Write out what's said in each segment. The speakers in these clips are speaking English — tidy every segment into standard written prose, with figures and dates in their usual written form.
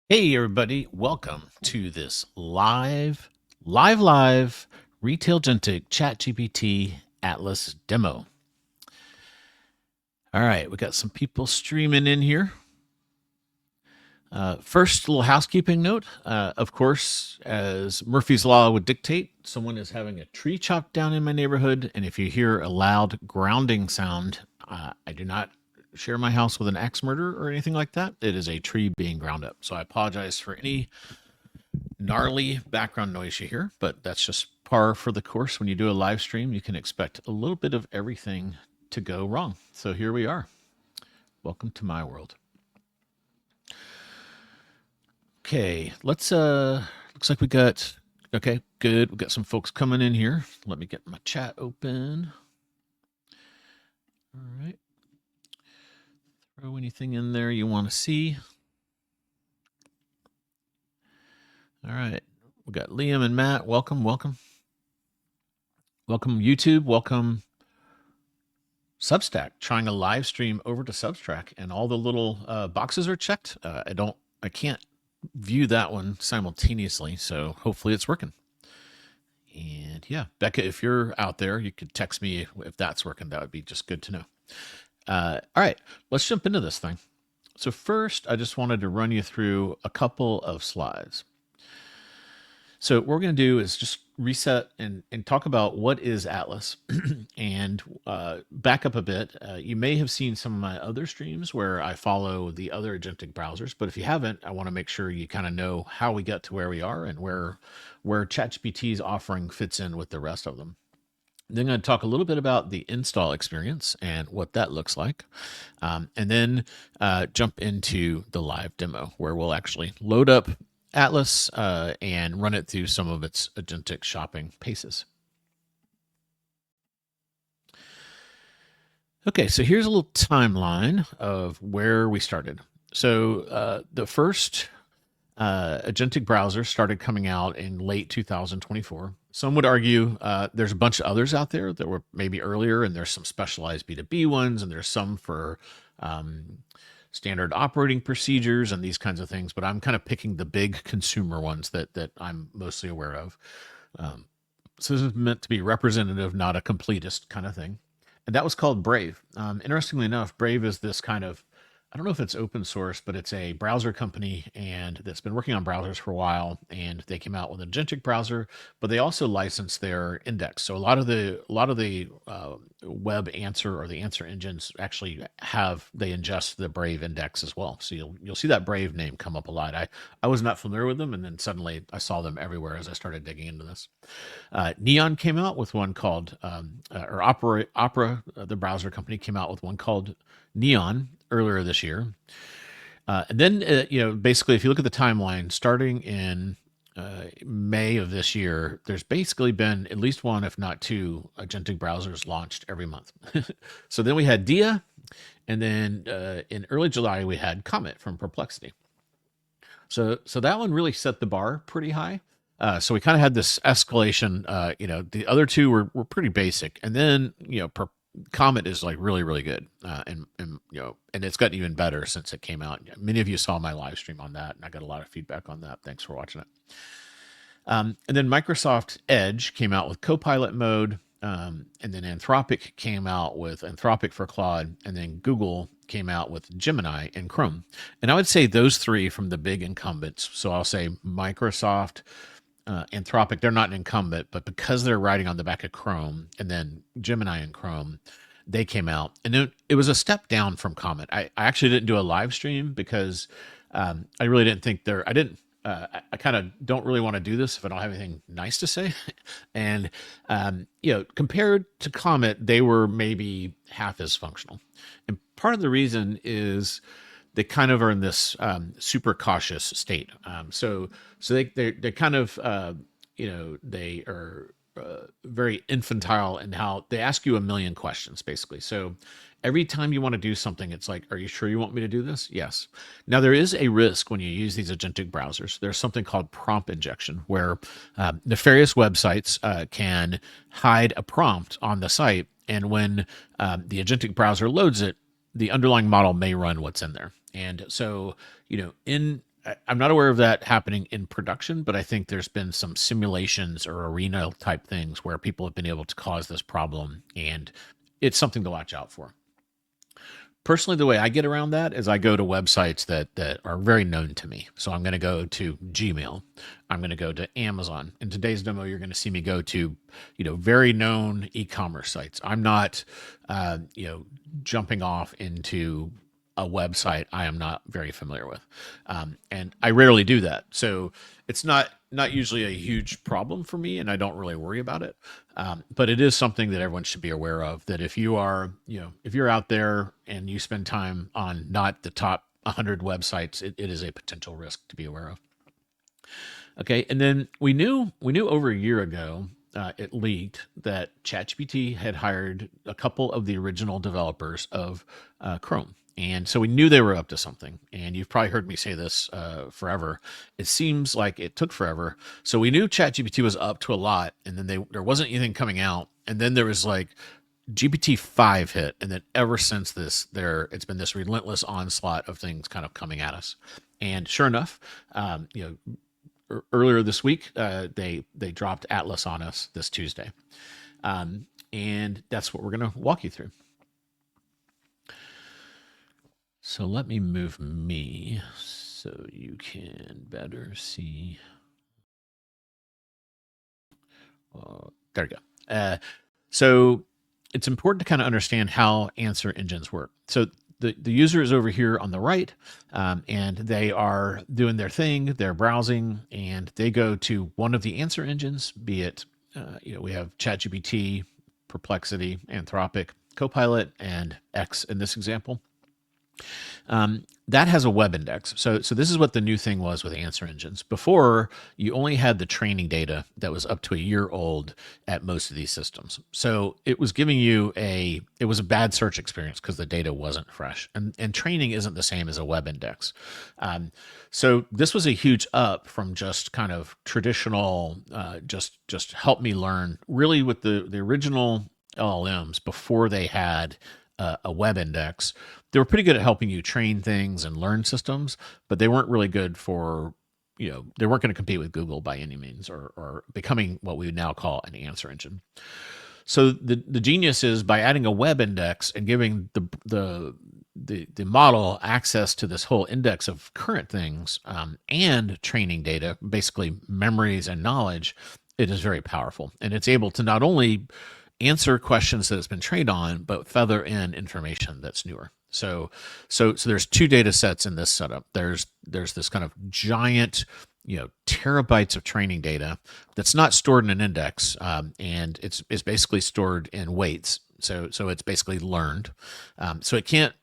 Hey everybody, welcome to this live Retail Agentic ChatGPT Atlas demo. All right, we got some people streaming in here. First, little housekeeping note. Of course, as Murphy's Law would dictate, someone is having a tree chopped down in my neighborhood, and if you hear a loud grounding sound, I do not share my house with an axe murder or anything like that. It is a tree being ground up. So I apologize for any gnarly background noise you hear, but that's just par for the course. When you do a live stream, you can expect a little bit of everything to go wrong. So here we are. Welcome to my world. Okay, let's looks like we got okay, good. We got some folks coming in here. Let me get my chat open. All right. Throw anything in there you want to see. All right. We got Liam and Matt. Welcome, welcome. Welcome YouTube. Welcome Substack. Trying a live stream over to Substack, and all the little boxes are checked. I can't view that one simultaneously, so hopefully it's working. And yeah, Becca, if you're out there, you could text me if that's working. That would be just good to know. All right, let's jump into this thing. So first, I just wanted to run you through a couple of slides. So what we're going to do is just reset and talk about what is Atlas and back up a bit. You may have seen some of my other streams where I follow the other agentic browsers, but if you haven't, I want to make sure you kind of know how we got to where we are and where ChatGPT's offering fits in with the rest of them. Then I'm going to talk a little bit about the install experience and what that looks like. And then jump into the live demo where we'll actually load up Atlas and run it through some of its agentic shopping paces. Okay, so here's a little timeline of where we started. So the first agentic browser started coming out in late 2024. Some would argue there's a bunch of others out there that were maybe earlier, and there's some specialized B2B ones, and there's some for standard operating procedures and these kinds of things, but I'm kind of picking the big consumer ones that I'm mostly aware of. So this is meant to be representative, not a completist kind of thing. And that was called Brave. Interestingly enough, Brave is this kind of, I don't know if it's open source, but it's a browser company and that's been working on browsers for a while. And they came out with an agentic browser, but they also license their index. So a lot of the web answer or the answer engines actually they ingest the Brave index as well. So you'll see that Brave name come up a lot. I was not familiar with them, and then suddenly I saw them everywhere as I started digging into this. Neon came out with one called, or Opera, the browser company came out with one called Neon earlier this year. And then, basically, if you look at the timeline, starting in May of this year, there's basically been at least one, if not two, agentic browsers launched every month. So then we had Dia, and then in early July, we had Comet from Perplexity. So that one really set the bar pretty high. So we kind of had this escalation. The other two were pretty basic, and then Comet is like really, really good, and it's gotten even better since it came out. Many of you saw my live stream on that, and I got a lot of feedback on that. Thanks for watching it. And then Microsoft Edge came out with Copilot mode, and then Anthropic came out with Anthropic for Claude, and then Google came out with Gemini and Chrome. And I would say those three from the big incumbents. So I'll say Microsoft, Anthropic, they're not an incumbent, but because they're riding on the back of Chrome, and then Gemini and Chrome, they came out. And it was a step down from Comet. I actually didn't do a live stream because I really didn't think I kind of don't really want to do this if I don't have anything nice to say. And, compared to Comet, they were maybe half as functional. And part of the reason is they kind of are in this super cautious state. So they're kind of, they are very infantile in how they ask you a million questions, basically. So every time you want to do something, it's like, are you sure you want me to do this? Yes. Now, there is a risk when you use these agentic browsers. There's something called prompt injection, where nefarious websites can hide a prompt on the site. And when the agentic browser loads it, the underlying model may run what's in there. And so, in I'm not aware of that happening in production, but I think there's been some simulations or arena type things where people have been able to cause this problem, and it's something to watch out for. Personally, the way I get around that is I go to websites that are very known to me. So I'm going to go to Gmail. I'm going to go to Amazon. In today's demo, you're going to see me go to, very known e-commerce sites. I'm not, jumping off into a website I am not very familiar with, and I rarely do that. So it's not usually a huge problem for me, and I don't really worry about it. But it is something that everyone should be aware of. That if you are, if you're out there and you spend time on not the top 100 websites, it is a potential risk to be aware of. Okay, and then we knew over a year ago. It leaked that ChatGPT had hired a couple of the original developers of Chrome. And so we knew they were up to something. And you've probably heard me say this forever. It seems like it took forever. So we knew ChatGPT was up to a lot, and then there wasn't anything coming out. And then there was like GPT-5 hit, and then ever since it's been this relentless onslaught of things kind of coming at us. And sure enough, earlier this week, they dropped Atlas on us this Tuesday. And that's what we're going to walk you through. So let me move me so you can better see. There we go. So it's important to kind of understand how answer engines work. So the user is over here on the right, and they are doing their thing. They're browsing, and they go to one of the answer engines, be it, we have ChatGPT, Perplexity, Anthropic, Copilot, and X in this example. That has a web index. So this is what the new thing was with answer engines. Before, you only had the training data that was up to a year old at most of these systems. So it was giving you it was a bad search experience because the data wasn't fresh. And training isn't the same as a web index. So this was a huge up from just kind of traditional, just help me learn, really with the original LLMs before they had a web index. They were pretty good at helping you train things and learn systems, but they weren't really good for, they weren't going to compete with Google by any means, or becoming what we would now call an answer engine. So the genius is by adding a web index and giving the model access to this whole index of current things and training data, basically memories and knowledge, it is very powerful. And it's able to not only answer questions that it's been trained on, but feather in information that's newer. So there's two data sets in this setup. There's this kind of giant, terabytes of training data that's not stored in an index, and it's basically stored in weights. So it's basically learned. So it can't.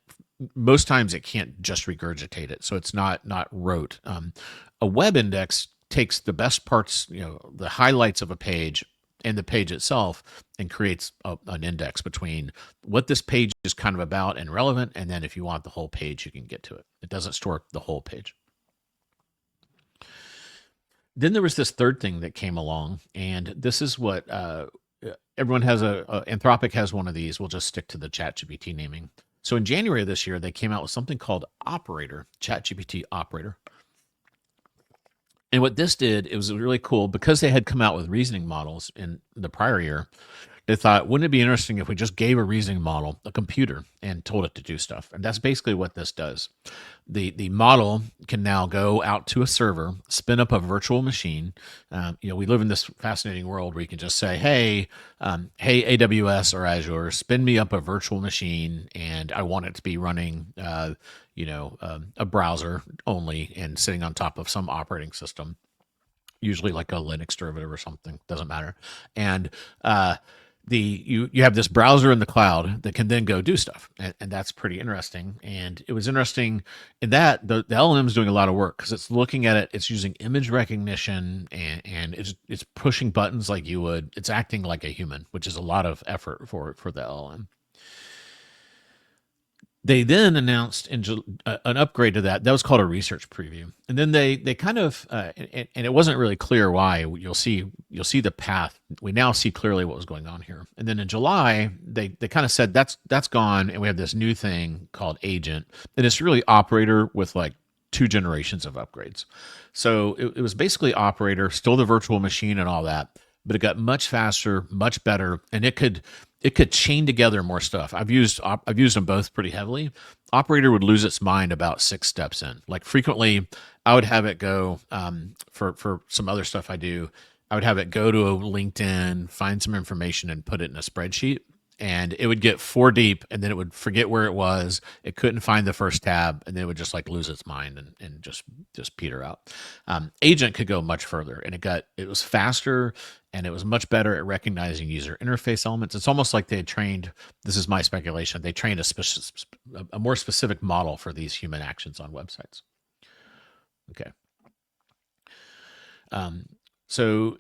Most times it can't just regurgitate it. So it's not rote. A web index takes the best parts, the highlights of a page and the page itself, and creates an index between what this page is kind of about and relevant, and then if you want the whole page, you can get to it. It doesn't store the whole page. Then there was this third thing that came along, and this is what everyone has. Anthropic has one of these. We'll just stick to the ChatGPT naming. So in January of this year, they came out with something called Operator, ChatGPT Operator. And what this did, it was really cool because they had come out with reasoning models in the prior year. They thought, wouldn't it be interesting if we just gave a reasoning model a computer and told it to do stuff? And that's basically what this does. The model can now go out to a server, spin up a virtual machine. We live in this fascinating world where you can just say, hey, AWS or Azure, spin me up a virtual machine, and I want it to be running a browser only and sitting on top of some operating system, usually like a Linux derivative or something, doesn't matter. And you have this browser in the cloud that can then go do stuff, and that's pretty interesting. And it was interesting in that the LLM is doing a lot of work because it's looking at it, it's using image recognition, and it's pushing buttons like you would. It's acting like a human, which is a lot of effort for the LLM. They then announced an upgrade to that. That was called a research preview, and then they kind of and it wasn't really clear why. You'll see the path. We now see clearly what was going on here. And then in July, they kind of said that's gone, and we have this new thing called Agent, and it's really Operator with like 2 generations of upgrades. So it was basically operator, still the virtual machine and all that, but it got much faster, much better, and it could chain together more stuff. I've used them both pretty heavily. Operator would lose its mind about 6 steps in. Like frequently, I would have it go for some other stuff I do. I would have it go to a LinkedIn, find some information, and put it in a spreadsheet. And it would get 4 deep, and then it would forget where it was. It couldn't find the first tab, and then it would just like lose its mind and just peter out. Agent could go much further, and it was faster, and it was much better at recognizing user interface elements. It's almost like they trained. This is my speculation. They trained a more specific model for these human actions on websites. Okay. So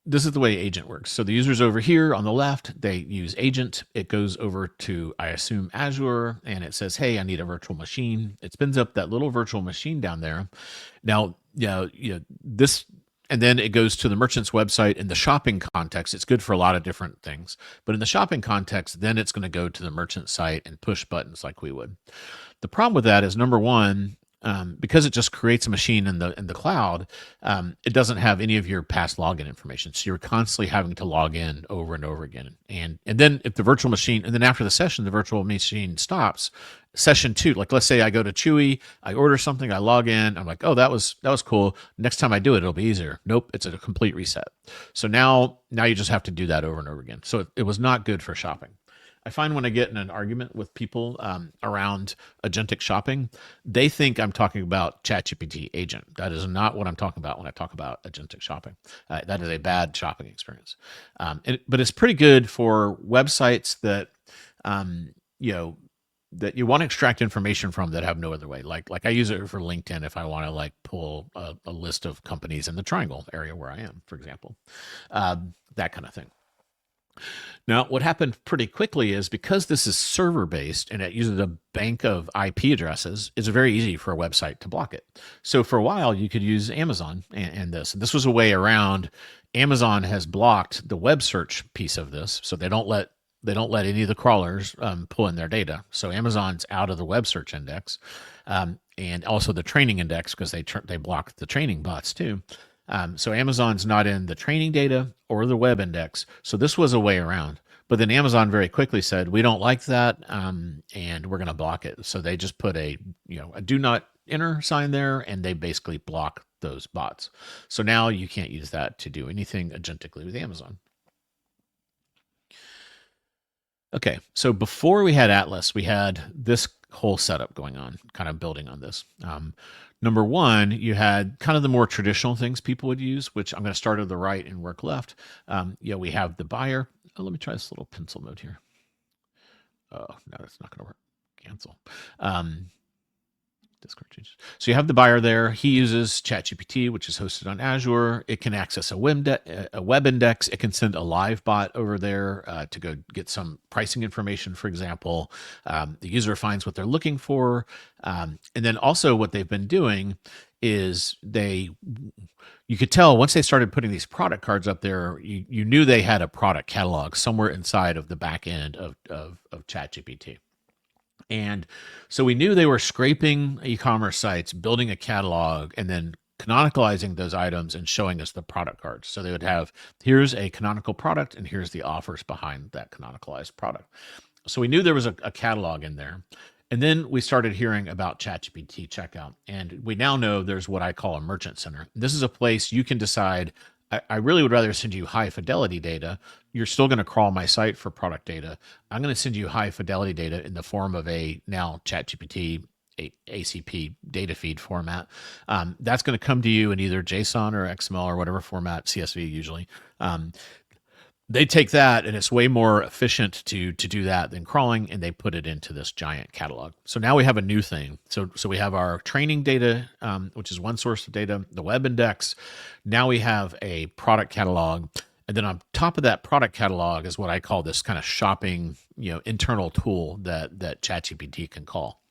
this is the way agent works. So the user's over here on the left, they use agent. It goes over to, I assume, Azure, and it says, hey, I need a virtual machine. It spins up that little virtual machine down there. Now, this, and then it goes to the merchant's website. In the shopping context, it's good for a lot of different things. But in the shopping context, then it's going to go to the merchant site and push buttons like we would. The problem with that is, number one, because it just creates a machine in the cloud, it doesn't have any of your past login information. So you're constantly having to log in over and over again. And then if the virtual machine, and then after the session, the virtual machine stops, session 2, like let's say I go to Chewy, I order something, I log in, I'm like, oh, that was cool. Next time I do it, it'll be easier. Nope, it's a complete reset. So now you just have to do that over and over again. So it was not good for shopping. I find when I get in an argument with people around agentic shopping, they think I'm talking about ChatGPT agent. That is not what I'm talking about when I talk about agentic shopping. That is a bad shopping experience. But it's pretty good for websites that, that you want to extract information from that have no other way. Like I use it for LinkedIn if I want to like pull a list of companies in the triangle area where I am, for example, that kind of thing. Now, what happened pretty quickly is because this is server-based and it uses a bank of IP addresses, it's very easy for a website to block it. So for a while, you could use Amazon and this. And this was a way around. Amazon has blocked the web search piece of this, so they don't let any of the crawlers pull in their data. So Amazon's out of the web search index, and also the training index because they block the training bots too. So Amazon's not in the training data or the web index. So this was a way around. But then Amazon very quickly said, we don't like that, and we're going to block it. So they just put a do not enter sign there, and they basically block those bots. So now you can't use that to do anything agentically with Amazon. Okay, so before we had Atlas, we had this whole setup going on, kind of building on this. Number one, you had kind of the more traditional things people would use, which I'm going to start at the right and work left. We have the buyer. Oh, let me try this little pencil mode here. Oh, no, that's not going to work. Cancel. Discord changes. So you have the buyer there. He uses ChatGPT, which is hosted on Azure. It can access a web index. It can send a live bot over there to go get some pricing information, for example. The user finds what they're looking for. And then also what they've been doing is you could tell once they started putting these product cards up there, you knew they had a product catalog somewhere inside of the back end of ChatGPT. And so we knew they were scraping e-commerce sites, building a catalog, and then canonicalizing those items and showing us the product cards. So they would have, here's a canonical product, and here's the offers behind that canonicalized product. So we knew there was a catalog in there. And then we started hearing about ChatGPT checkout. And we now know there's what I call a merchant center. This is a place you can decide, I really would rather send you high fidelity data. You're still going to crawl my site for product data. I'm going to send you high fidelity data in the form of a now ChatGPT ACP data feed format. That's going to come to you in either JSON or XML or whatever format, CSV usually. They take that, and it's way more efficient to do that than crawling, and they put it into this giant catalog. So now we have a new thing. So we have our training data, which is one source of data, the web index. Now we have a product catalog, and then on top of that product catalog is what I call this kind of shopping, internal tool that ChatGPT can call.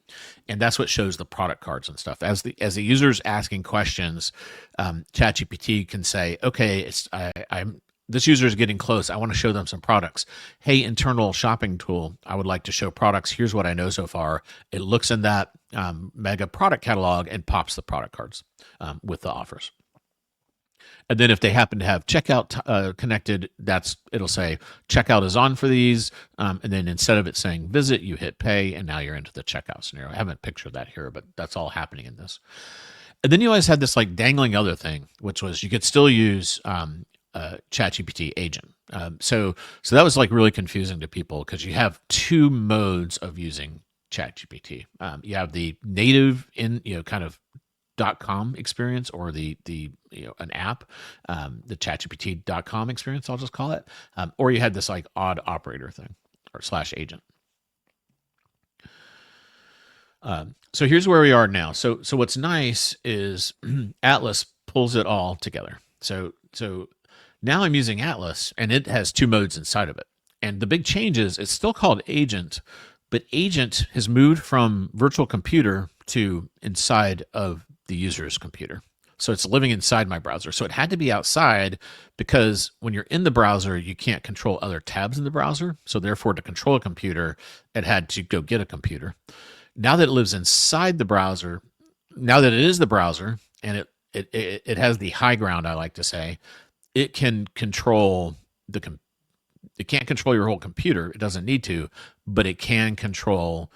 And that's what shows the product cards and stuff. As the user's asking questions, ChatGPT can say, okay, this user is getting close. I want to show them some products. Hey, internal shopping tool, I would like to show products. Here's what I know so far. It looks in that mega product catalog and pops the product cards with the offers. And then if they happen to have checkout connected, it'll say checkout is on for these. And then instead of it saying visit, you hit pay, and now you're into the checkout scenario. I haven't pictured that here, but that's all happening in this. And then you always had this like dangling other thing, which was you could still use ChatGPT agent. So that was like really confusing to people because you have two modes of using ChatGPT. You have the native kind of .com experience, or the an app, the ChatGPT.com experience, I'll just call it, or you had this like odd operator thing or /agent. So here's where we are now. So what's nice is Atlas pulls it all together. So now I'm using Atlas, and it has two modes inside of it. And the big change is it's still called agent, but agent has moved from virtual computer to inside of the user's computer. So it's living inside my browser. So it had to be outside because when you're in the browser, you can't control other tabs in the browser. So therefore, to control a computer, it had to go get a computer. Now that it lives inside the browser, now that it is the browser, and it has the high ground, I like to say, it can control it can't control your whole computer. It doesn't need to, but it can control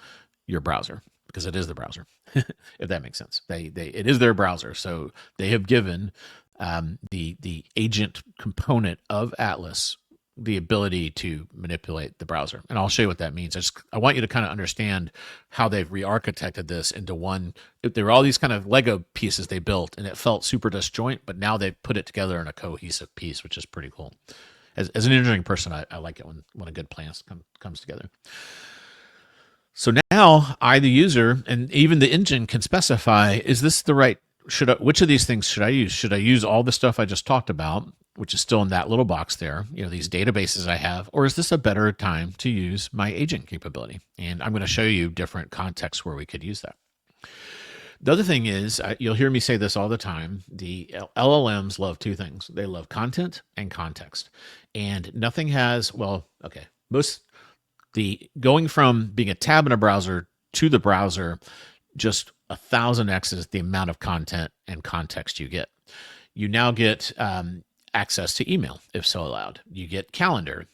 your browser because it is the browser, if that makes sense. It is their browser. So they have given the agent component of Atlas the ability to manipulate the browser. And I'll show you what that means. I want you to kind of understand how they've re-architected this into one. There were all these kind of Lego pieces they built, and it felt super disjoint, but now they've put it together in a cohesive piece, which is pretty cool. As an engineering person, I like it when a good plan comes together. So now I, the user, and even the engine can specify, is this the right, which of these things should I use? Should I use all the stuff I just talked about, which is still in that little box there, these databases I have, or is this a better time to use my agent capability? And I'm going to show you different contexts where we could use that. The other thing is, you'll hear me say this all the time, the LLMs love two things. They love content and context. And nothing has, going from being a tab in a browser to the browser, just 1,000x is the amount of content and context you get. You now get access to email, if so allowed. You get calendar.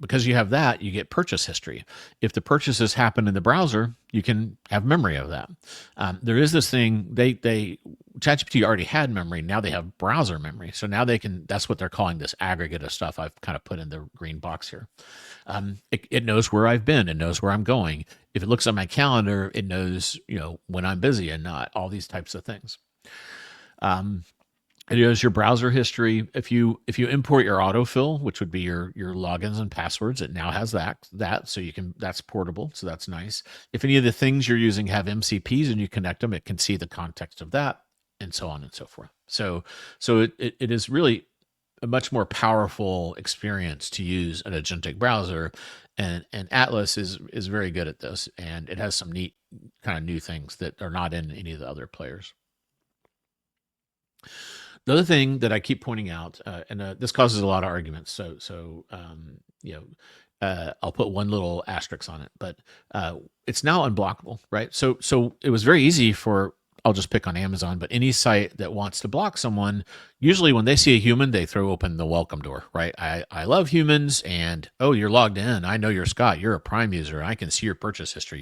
Because you have that, you get purchase history. If the purchases happen in the browser, you can have memory of that. There is this thing, ChatGPT already had memory. Now they have browser memory. So now that's what they're calling this aggregate of stuff I've kind of put in the green box here. It knows where I've been. It knows where I'm going. If it looks at my calendar, it knows, when I'm busy and not, all these types of things. It knows your browser history. If you import your autofill, which would be your logins and passwords, it now has that. So that's portable. So that's nice. If any of the things you're using have MCPs and you connect them, it can see the context of that, and so on and so forth. So it is really a much more powerful experience to use an agentic browser, and Atlas is very good at this, and it has some neat kind of new things that are not in any of the other players. The other thing that I keep pointing out, and this causes a lot of arguments, so I'll put one little asterisk on it, but it's now unblockable, right? So it was very easy for, I'll just pick on Amazon, but any site that wants to block someone, usually when they see a human, they throw open the welcome door, right? I love humans, and you're logged in. I know you're Scott. You're a Prime user. I can see your purchase history.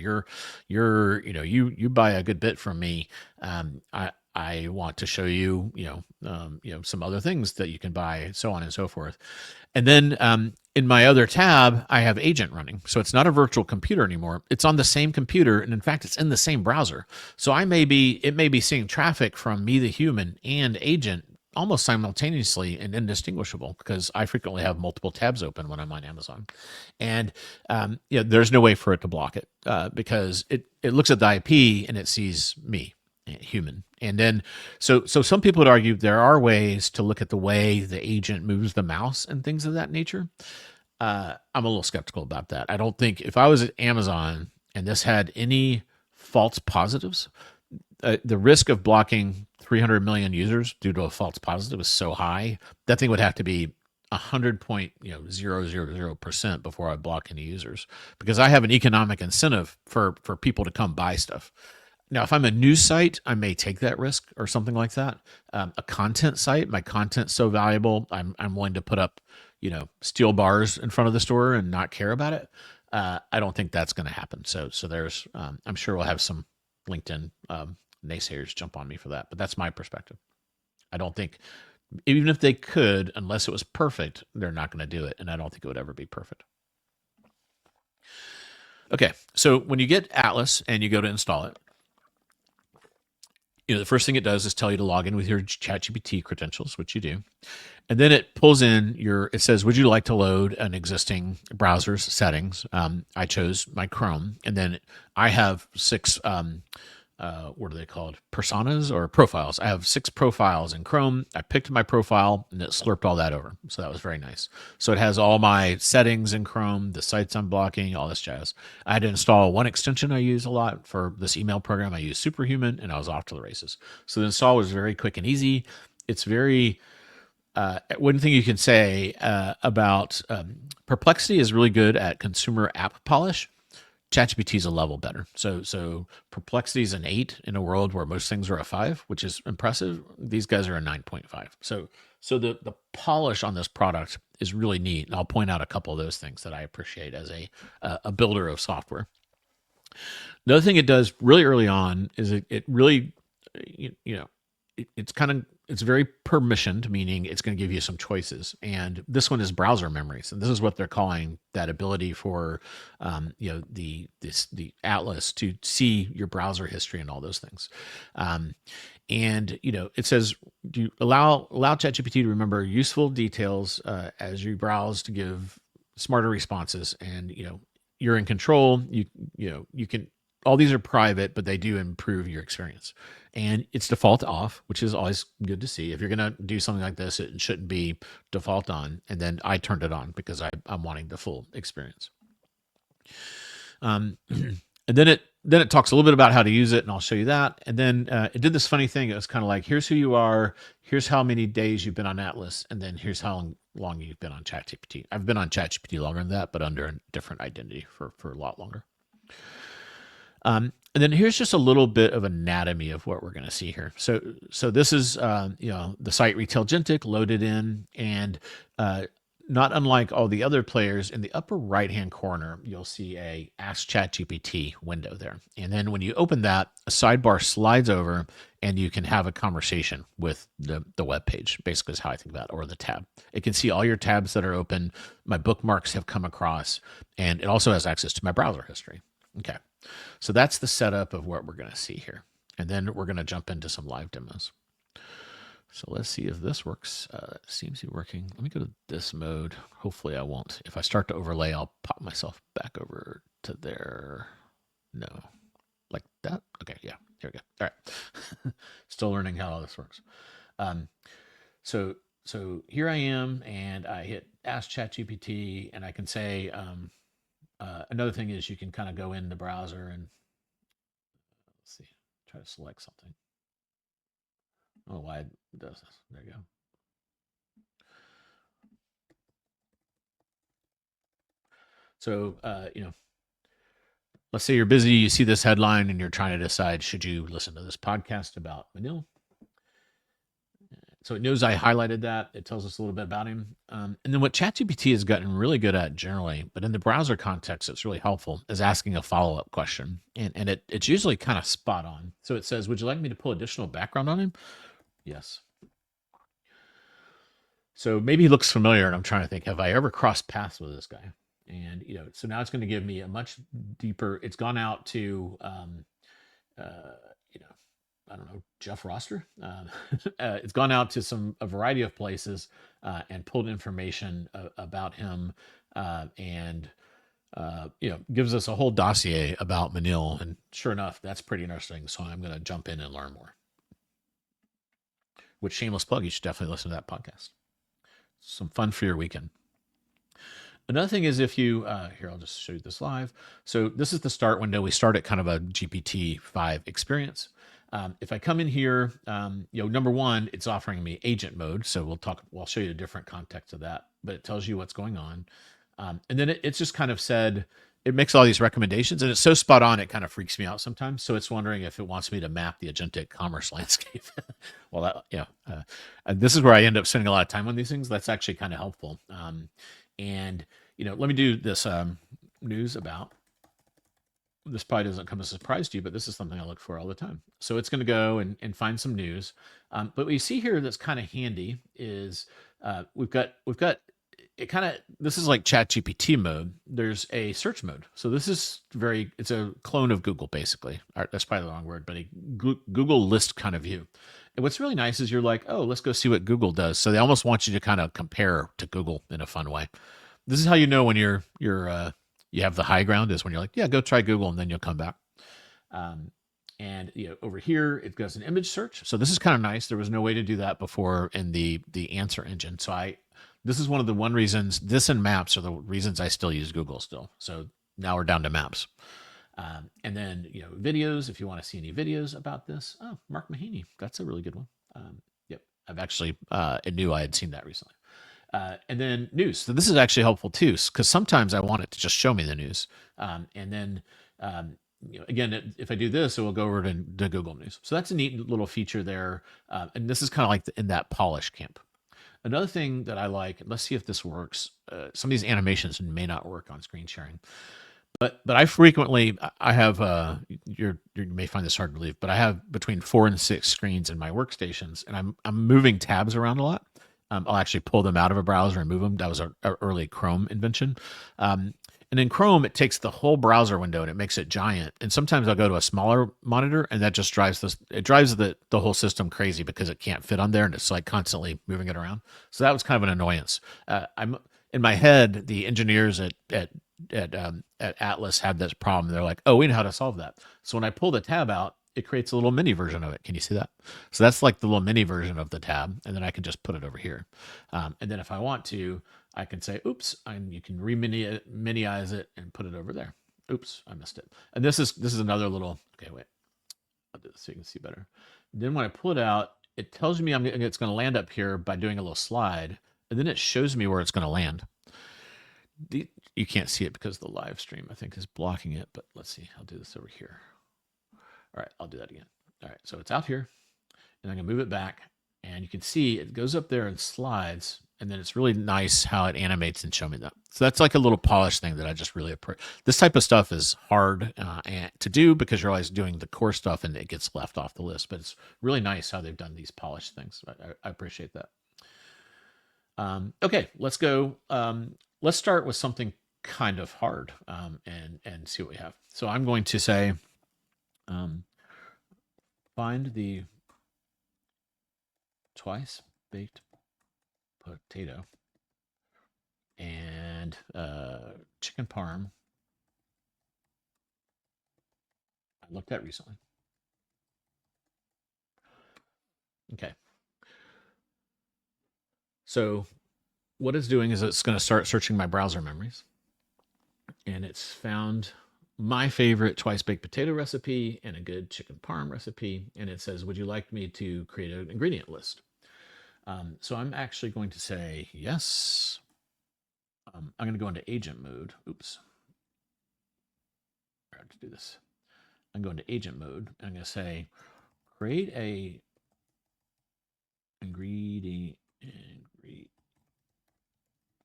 You buy a good bit from me. I want to show you, some other things that you can buy, so on and so forth. And then in my other tab, I have agent running. So it's not a virtual computer anymore. It's on the same computer. And in fact, it's in the same browser. So it may be seeing traffic from me, the human, and agent almost simultaneously and indistinguishable, because I frequently have multiple tabs open when I'm on Amazon. And there's no way for it to block it because it looks at the IP and it sees me, human. And then, so some people would argue there are ways to look at the way the agent moves the mouse and things of that nature. I'm a little skeptical about that. I don't think, if I was at Amazon and this had any false positives, the risk of blocking 300 million users due to a false positive is so high, that thing would have to be 100.000% before I block any users, because I have an economic incentive for people to come buy stuff. Now, if I'm a news site, I may take that risk or something like that. A content site, my content's so valuable, I'm willing to put up, steel bars in front of the store and not care about it. I don't think that's going to happen. So there's, I'm sure we'll have some LinkedIn naysayers jump on me for that, but that's my perspective. I don't think, even if they could, unless it was perfect, they're not going to do it, and I don't think it would ever be perfect. Okay, so when you get Atlas and you go to install it, the first thing it does is tell you to log in with your ChatGPT credentials, which you do. And then it pulls in it says, would you like to load an existing browser's settings? I chose my Chrome. And then I have 6, what are they called? Personas or profiles. I have 6 profiles in Chrome. I picked my profile and it slurped all that over. So that was very nice. So it has all my settings in Chrome, the sites I'm blocking, all this jazz. I had to install one extension I use a lot for this email program. I use Superhuman, and I was off to the races. So the install was very quick and easy. It's very, one thing you can say about Perplexity is really good at consumer app polish. ChatGPT is a level better. So Perplexity is an 8 in a world where most things are a 5, which is impressive. These guys are a 9.5. So the polish on this product is really neat. And I'll point out a couple of those things that I appreciate as a builder of software. The other thing it does really early on is it really, it's very permissioned, meaning it's going to give you some choices. And this one is browser memories. And this is what they're calling that ability for, the Atlas to see your browser history and all those things. It says, do you allow ChatGPT to remember useful details as you browse to give smarter responses. And, you're in control. You can, all these are private, but they do improve your experience. And it's default off, which is always good to see. If you're going to do something like this, it shouldn't be default on. And then I turned it on because I'm wanting the full experience. And then it talks a little bit about how to use it, and I'll show you that. And then it did this funny thing. It was kind of like, here's who you are, here's how many days you've been on Atlas, and then here's how long you've been on ChatGPT. I've been on ChatGPT longer than that, but under a different identity for a lot longer. And then here's just a little bit of anatomy of what we're going to see here. So this is, the site Agentic loaded in, and not unlike all the other players, in the upper right-hand corner, you'll see a Ask ChatGPT window there. And then when you open that, a sidebar slides over, and you can have a conversation with the web page, basically is how I think about it, or the tab. It can see all your tabs that are open. My bookmarks have come across, and it also has access to my browser history. Okay. So that's the setup of what we're going to see here. And then we're going to jump into some live demos. So let's see if this works. It seems to be working. Let me go to this mode. Hopefully I won't. If I start to overlay, I'll pop myself back over to there. No. Like that? Okay, yeah. Here we go. All right. Still learning how all this works. So here I am, and I hit Ask ChatGPT, and I can say, another thing is you can kind of go in the browser and let's see, try to select something. Oh, why it does this? There you go. So, let's say you're busy, you see this headline, and you're trying to decide, should you listen to this podcast about Manil? So it knows I highlighted that. It tells us a little bit about him. And then what ChatGPT has gotten really good at generally, but in the browser context, it's really helpful, is asking a follow-up question. And it's usually kind of spot on. So it says, would you like me to pull additional background on him? Yes. So maybe he looks familiar, and I'm trying to think, have I ever crossed paths with this guy? And, so now it's going to give me a much deeper, it's gone out to, I don't know, Jeff Roster. It's gone out to a variety of places and pulled information about him, and gives us a whole dossier about Manil. And sure enough, that's pretty interesting. So I'm going to jump in and learn more. Which, shameless plug, you should definitely listen to that podcast. Some fun for your weekend. Another thing is, if you, here, I'll just show you this live. So this is the start window. We start at kind of a GPT-5 experience. If I come in here, number one, it's offering me agent mode. So I'll show you a different context of that, but it tells you what's going on. And then it's just kind of said, it makes all these recommendations and it's so spot on, it kind of freaks me out sometimes. So it's wondering if it wants me to map the agentic commerce landscape. Well, this is where I end up spending a lot of time on these things. That's actually kind of helpful. And let me do this news about. This probably doesn't come as a surprise to you, but this is something I look for all the time. So it's going to go and find some news. But what you see here that's kind of handy is we've got it kind of, this is like ChatGPT mode. There's a search mode. So this is it's a clone of Google basically. That's probably the wrong word, but a Google list kind of view. And what's really nice is you're like, oh, let's go see what Google does. So they almost want you to kind of compare to Google in a fun way. This is how you know when you have the high ground, is when you're like, yeah, go try Google, and then you'll come back. And over here, it does an image search. So this is kind of nice. There was no way to do that before in the answer engine. So this is one of the reasons, this and maps are the reasons I still use Google still. So now we're down to maps. And then, videos, if you want to see any videos about this. Oh, Mark Mahaney. That's a really good one. Yep. I've actually, I knew I had seen that recently. And then news. So this is actually helpful too, because sometimes I want it to just show me the news. And then, again, if I do this, it will go over to Google News. So that's a neat little feature there. And this is kind of like in that polish camp. Another thing that I like, let's see if this works. Some of these animations may not work on screen sharing. But I frequently, I have, you may find this hard to believe, but I have between 4 and 6 screens in my workstations, and I'm moving tabs around a lot. I'll actually pull them out of a browser and move them. That was an early Chrome invention. And in Chrome, it takes the whole browser window and it makes it giant. And sometimes I'll go to a smaller monitor, and that just drives the whole system crazy because it can't fit on there, and it's like constantly moving it around. So that was kind of an annoyance. I'm in my head, the engineers at Atlas had this problem. They're like, oh, we know how to solve that. So when I pull the tab out, it creates a little mini version of it. Can you see that? So that's like the little mini version of the tab. And then I can just put it over here. And then if I want to, I can say, oops, and you can miniize it and put it over there. Oops, I missed it. And this is another little, okay, wait. I'll do this so you can see better. Then when I pull it out, it tells me it's going to land up here by doing a little slide. And then it shows me where it's going to land. You can't see it because the live stream, I think, is blocking it. But let's see. I'll do this over here. All right, I'll do that again. All right, so it's out here, and I'm gonna move it back, and you can see it goes up there and slides, and then it's really nice how it animates and show me that. So that's like a little polish thing that I just really appreciate. This type of stuff is hard to do because you're always doing the core stuff, and it gets left off the list. But it's really nice how they've done these polished things. I appreciate that. Okay, let's go. Let's start with something kind of hard and see what we have. So I'm going to say, find the twice baked potato and chicken parm I looked at recently. Okay. So what it's doing is it's going to start searching my browser memories, and it's found my favorite twice baked potato recipe and a good chicken parm recipe. And it says, would you like me to create an ingredient list? So I'm actually going to say yes. I'm going to go into agent mode. Oops. I have to do this. I'm going to agent mode. I'm going to say, create a ingredient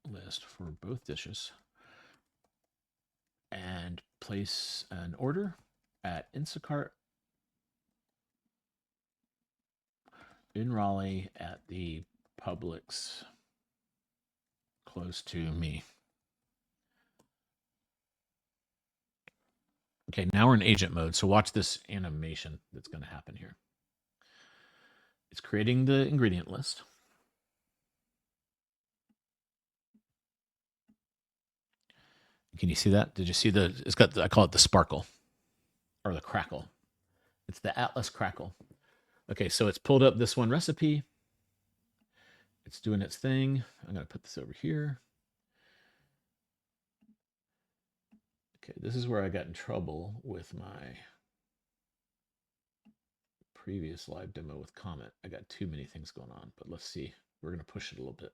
list for both dishes and place an order at Instacart in Raleigh at the Publix close to me. Okay, now we're in agent mode. So watch this animation that's going to happen here. It's creating the ingredient list. Can you see that? Did you see it's got, I call it the sparkle or the crackle. It's the Atlas crackle. Okay, so it's pulled up this one recipe. It's doing its thing. I'm going to put this over here. Okay, this is where I got in trouble with my previous live demo with Comet. I got too many things going on, but let's see. We're going to push it a little bit.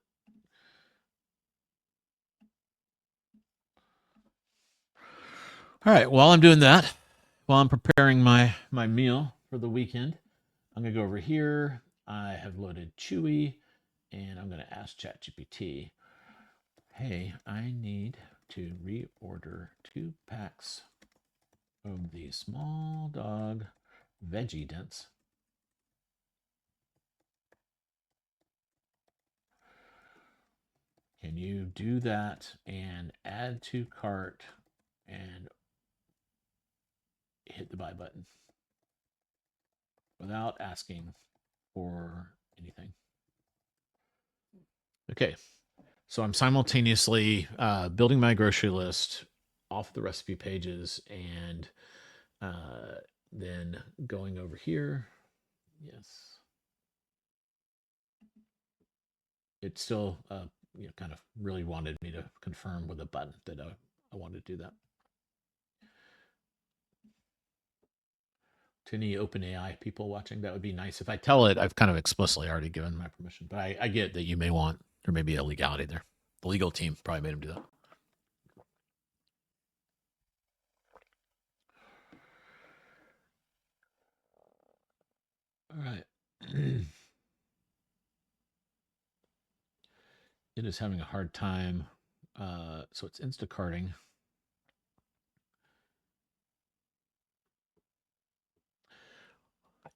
All right, while I'm doing that, while I'm preparing my meal for the weekend, I'm going to go over here. I have loaded Chewy, and I'm going to ask ChatGPT, hey, I need to reorder 2 packs of the small dog veggie dents. Can you do that and add to cart and hit the buy button without asking for anything? Okay, so I'm simultaneously building my grocery list off the recipe pages and then going over here. Yes. It still kind of really wanted me to confirm with a button that I wanted to do that. To any OpenAI people watching, that would be nice. If I tell it, I've kind of explicitly already given my permission, but I get that you may want, there may be a legality there. The legal team probably made him do that. All right. It is having a hard time. So it's Instacarting.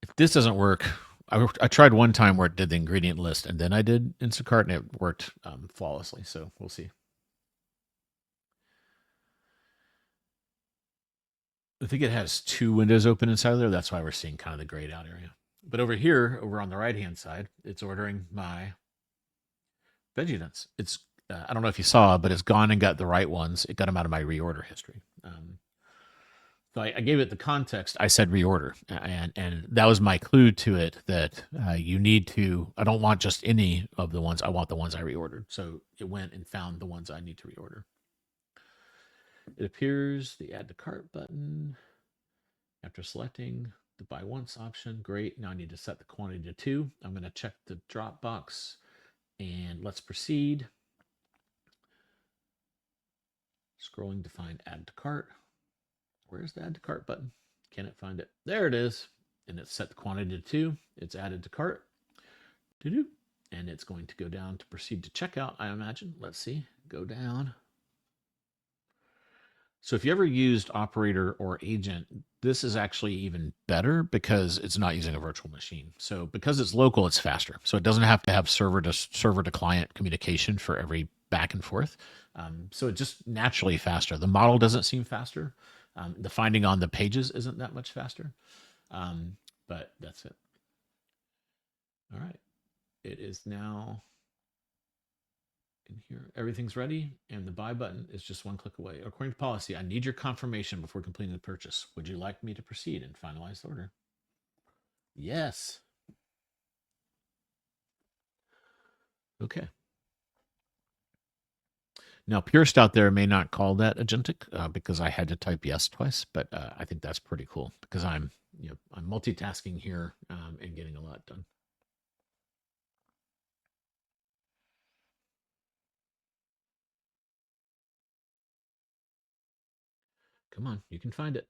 If this doesn't work, I tried one time where it did the ingredient list and then I did Instacart and it worked flawlessly. So we'll see. I think it has 2 windows open inside of there. That's why we're seeing kind of the grayed out area. But over here, over on the right-hand side, it's ordering my veggie dents. It's I don't know if you saw, but it's gone and got the right ones. It got them out of my reorder history. So I gave it the context. I said reorder, and that was my clue to it that you need to. I don't want just any of the ones. I want the ones I reordered. So it went and found the ones I need to reorder. It appears the add to cart button after selecting the buy once option. Great. Now I need to set the quantity to 2. I'm going to check the drop box and let's proceed. Scrolling to find add to cart. Where's the add to cart button? Can it find it? There it is. And it's set the quantity to 2. It's added to cart. Doo-doo. And it's going to go down to proceed to checkout, I imagine. Let's see. Go down. So if you ever used Operator or Agent, this is actually even better because it's not using a virtual machine. So because it's local, it's faster. So it doesn't have to have server to client communication for every back and forth. So it's just naturally faster. The model doesn't seem faster. The finding on the pages isn't that much faster. But that's it. All right. It is now in here. Everything's ready, and the buy button is just 1 click away. According to policy, I need your confirmation before completing the purchase. Would you like me to proceed and finalize the order? Yes. Okay. Now, purists out there may not call that agentic because I had to type yes twice, but I think that's pretty cool because I'm multitasking here and getting a lot done. Come on, you can find it.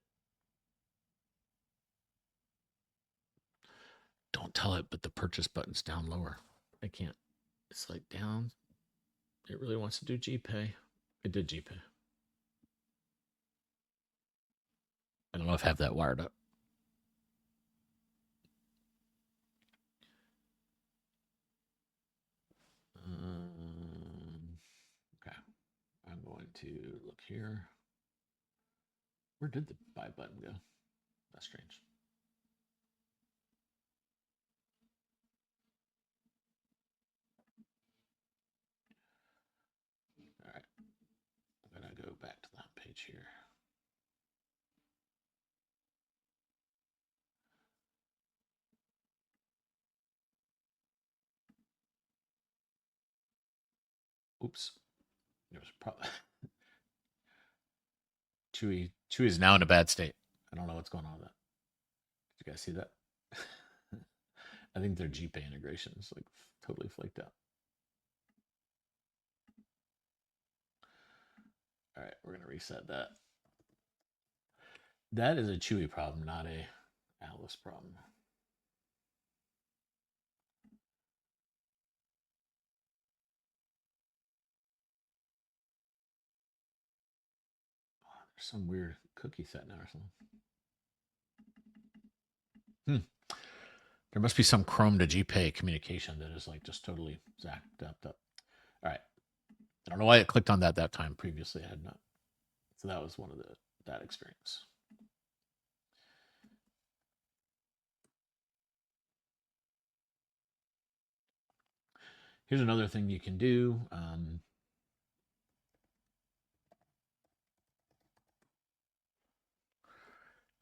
Don't tell it, but the purchase button's down lower. I can't. It's like down. It really wants to do GPay. It did GPay. I don't know if I have that wired up. Okay. I'm going to look here. Where did the buy button go? That's strange. All right. I'm going to go back to that page here. Oops. It was probably Chewy is now in a bad state. I don't know what's going on with that. Did you guys see that? I think their GPay integration is like totally flaked out. All right, we're gonna reset that. That is a Chewy problem, not a Atlas problem. There's some weird cookie set now or something. There must be some Chrome to GPay communication that is like just totally zapped up. All right. I don't know why it clicked on that time. Previously, I had not. So that was one of that experience. Here's another thing you can do.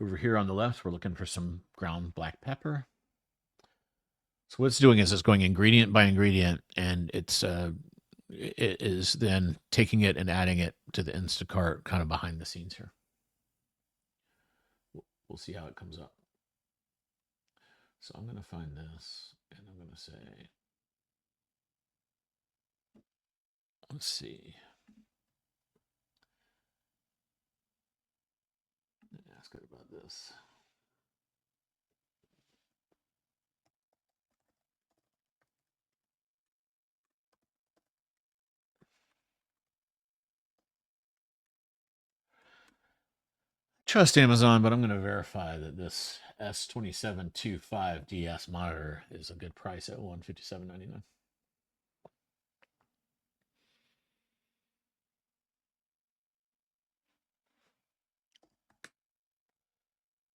Over here on the left, we're looking for some ground black pepper. So what it's doing is it's going ingredient by ingredient, and it is then taking it and adding it to the Instacart kind of behind the scenes here. We'll see how it comes up. So I'm going to find this, and I'm going to say, let's see. Ask it about this. Trust Amazon, but I'm going to verify that this S2725DS monitor is a good price at $157.99.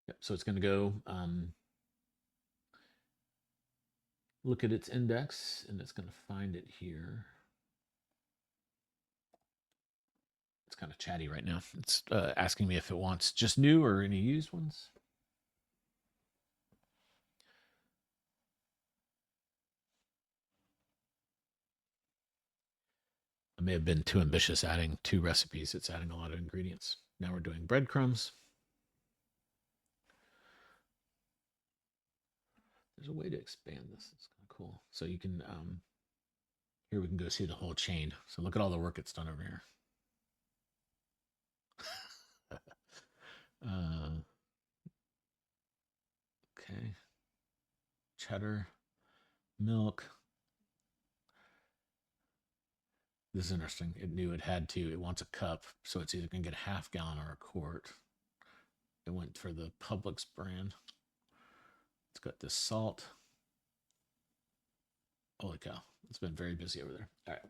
Yep, so it's going to go look at its index, and it's going to find it here. It's kind of chatty right now. It's asking me if it wants just new or any used ones. I may have been too ambitious adding 2 recipes. It's adding a lot of ingredients. Now we're doing breadcrumbs. There's a way to expand this. It's kind of cool. So you can, here we can go see the whole chain. So look at all the work it's done over here. Okay. Cheddar, milk. This is interesting. It knew it had to. It wants a cup, so it's either going to get a half gallon or a quart. It went for the Publix brand. It's got this salt. Holy cow. It's been very busy over there. All right.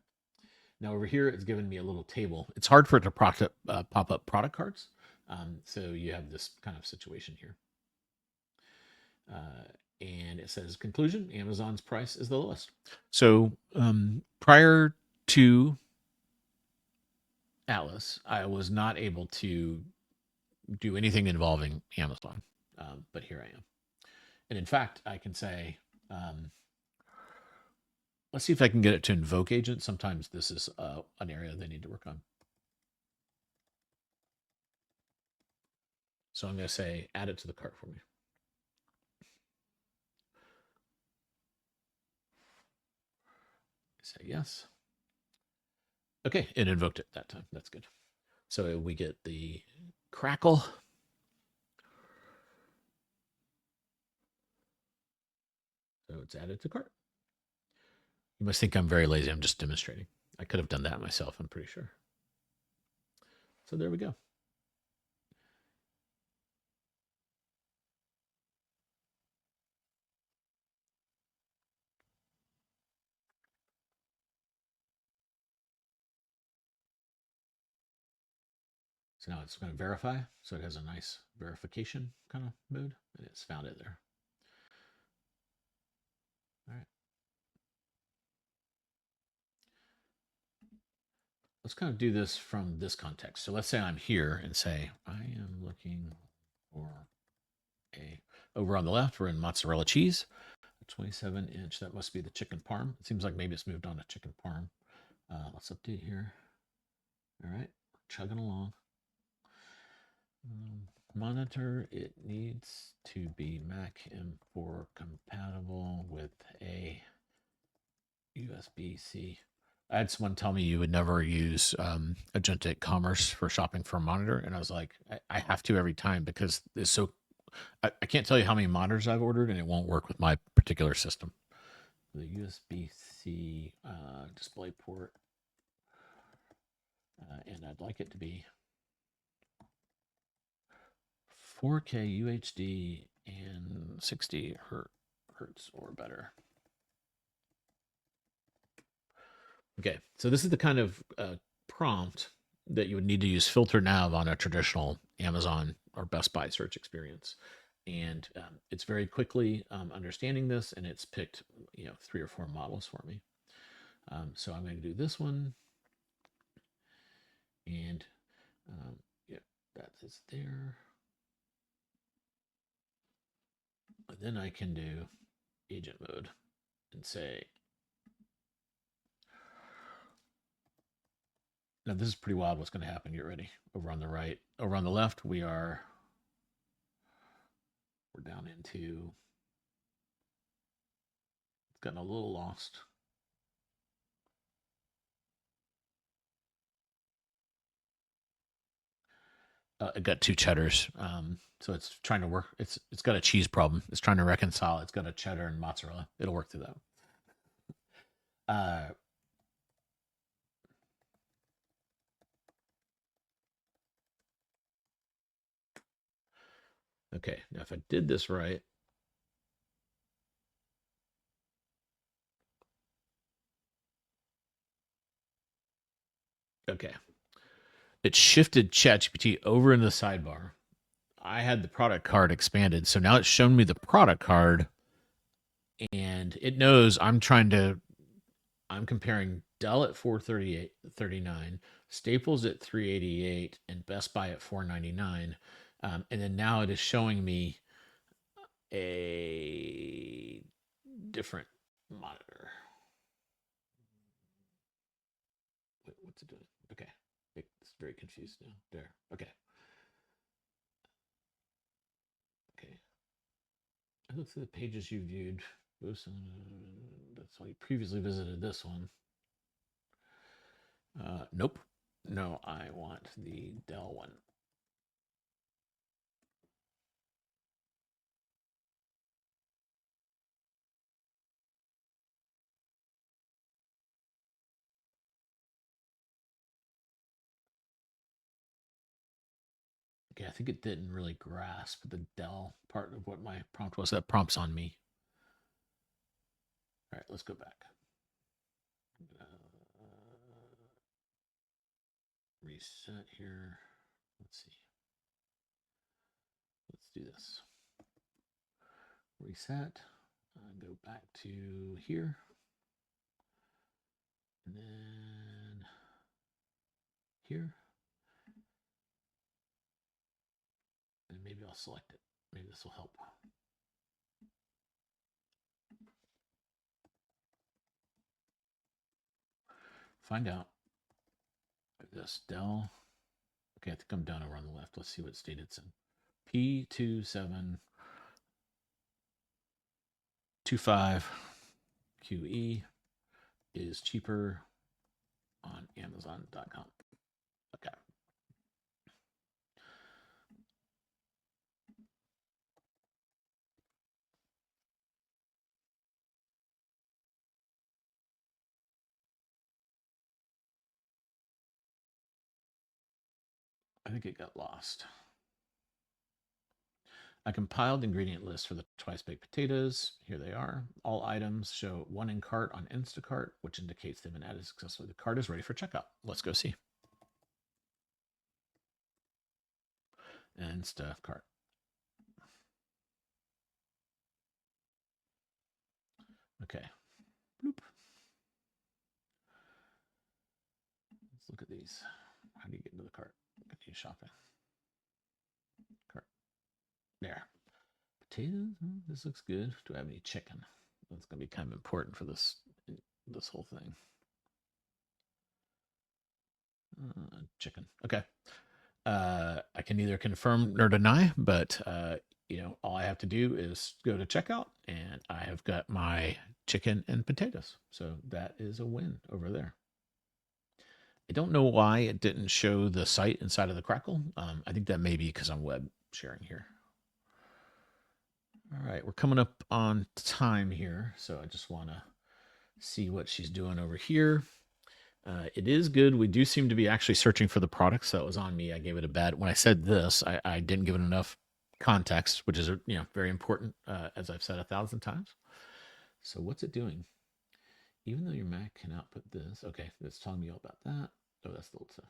Now over here, it's given me a little table. It's hard for it to pop up product cards. So you have this kind of situation here. And it says, conclusion, Amazon's price is the lowest. So prior to Atlas, I was not able to do anything involving Amazon, but here I am. And in fact, I can say, let's see if I can get it to invoke agent. Sometimes this is an area they need to work on. So I'm going to say, add it to the cart for me. Say yes. Okay, it invoked it that time. That's good. So we get the crackle. So it's added to cart. You must think I'm very lazy. I'm just demonstrating. I could have done that myself, I'm pretty sure. So there we go. So now it's going to verify. So it has a nice verification kind of mode, and it's found it there. All right. Let's kind of do this from this context. So let's say I'm here and say, I am looking for over on the left, we're in mozzarella cheese, a 27-inch. That must be the chicken parm. It seems like maybe it's moved on to chicken parm. Let's update here. All right, chugging along. Monitor, it needs to be Mac M4 compatible with a USB-C. I had someone tell me you would never use Agentic Commerce for shopping for a monitor, and I was like, I have to every time because it's so. I can't tell you how many monitors I've ordered, and it won't work with my particular system. The USB-C display port, and I'd like it to be 4K UHD and 60 hertz or better. Okay, so this is the kind of prompt that you would need to use filter nav on a traditional Amazon or Best Buy search experience. And it's very quickly understanding this, and it's picked 3 or 4 models for me. So I'm going to do this one, and yeah, that is there. And then I can do agent mode and say, now this is pretty wild what's going to happen. Get ready. Over on the right, over on the left, we're down into, it's gotten a little lost. It got 2 cheddars. So it's trying to work. It's got a cheese problem. It's trying to reconcile. It's got a cheddar and mozzarella. It'll work through that. Okay, now if I did this right, okay, it shifted ChatGPT over in the sidebar. I had the product card expanded, so now it's shown me the product card, and it knows I'm comparing Dell at $438.39, Staples at $388, and Best Buy at $499. And then now it is showing me a different monitor. Wait, what's it doing? Okay, it's very confused now. There. Okay. Okay. I looked through the pages you viewed. That's why you previously visited this one. Nope. No, I want the Dell one. Okay, I think it didn't really grasp the Dell part of what my prompt was. That prompt's on me. All right, let's go back. Reset here. Let's see. Let's do this. Reset. Go back to here. And then here. And maybe I'll select it. Maybe this will help. Find out if this Dell. Okay, I think I'm done over on the left. Let's see what state it's in. P2725QE is cheaper on Amazon.com. Okay. I think it got lost. I compiled ingredient lists for the twice baked potatoes. Here they are. All items show 1 in cart on Instacart, which indicates they've been added successfully. The cart is ready for checkout. Let's go see. Instacart. Okay. Bloop. Let's look at these. How do you get into the cart? Continue shopping. Cart. There. Potatoes. This looks good. Do I have any chicken? That's going to be kind of important for this whole thing. Chicken. Okay. I can neither confirm nor deny, but all I have to do is go to checkout, and I have got my chicken and potatoes. So that is a win over there. I don't know why it didn't show the site inside of the Crackle. I think that may be because I'm web sharing here. All right, we're coming up on time here, so I just want to see what she's doing over here. It is good. We do seem to be actually searching for the product, so it was on me. I gave it a bad. When I said this, I didn't give it enough context, which is very important, as I've said 1,000 times. So what's it doing? Even though your Mac can output this, okay, it's telling me all about that. Oh, that's the old stuff.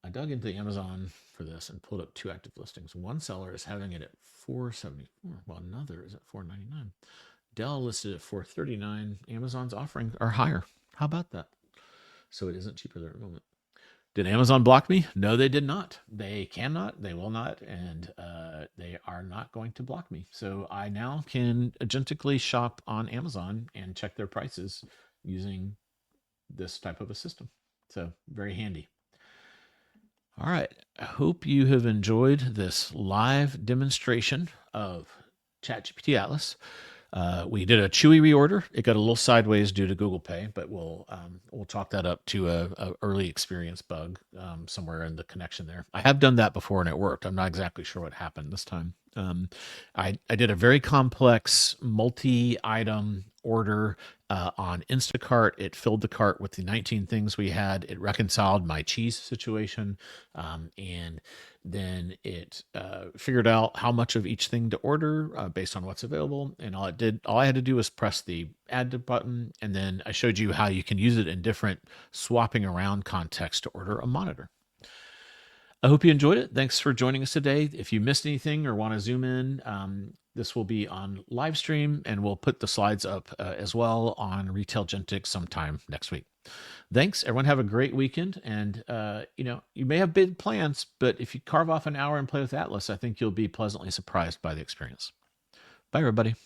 I dug into Amazon for this and pulled up 2 active listings. One seller is having it at $474, while another is at $499. Dell listed at $439. Amazon's offering are higher. How about that? So it isn't cheaper there at the moment. Did Amazon block me? No, they did not. They cannot, they will not, and they are not going to block me. So I now can agentically shop on Amazon and check their prices using this type of a system. So very handy. All right. I hope you have enjoyed this live demonstration of ChatGPT Atlas. We did a Chewy reorder. It got a little sideways due to Google Pay, but we'll chalk that up to a early experience bug somewhere in the connection there. I have done that before and it worked. I'm not exactly sure what happened this time. I did a very complex multi-item order on Instacart. It filled the cart with the 19 things we had. It reconciled my cheese situation, and then it figured out how much of each thing to order based on what's available. And all I had to do was press the add button, and then I showed you how you can use it in different swapping around contexts to order a monitor. I hope you enjoyed it. Thanks for joining us today. If you missed anything or want to zoom in, this will be on live stream, and we'll put the slides up as well on Retail Gentic sometime next week. Thanks. Everyone have a great weekend. And, you may have big plans, but if you carve off an hour and play with Atlas, I think you'll be pleasantly surprised by the experience. Bye, everybody.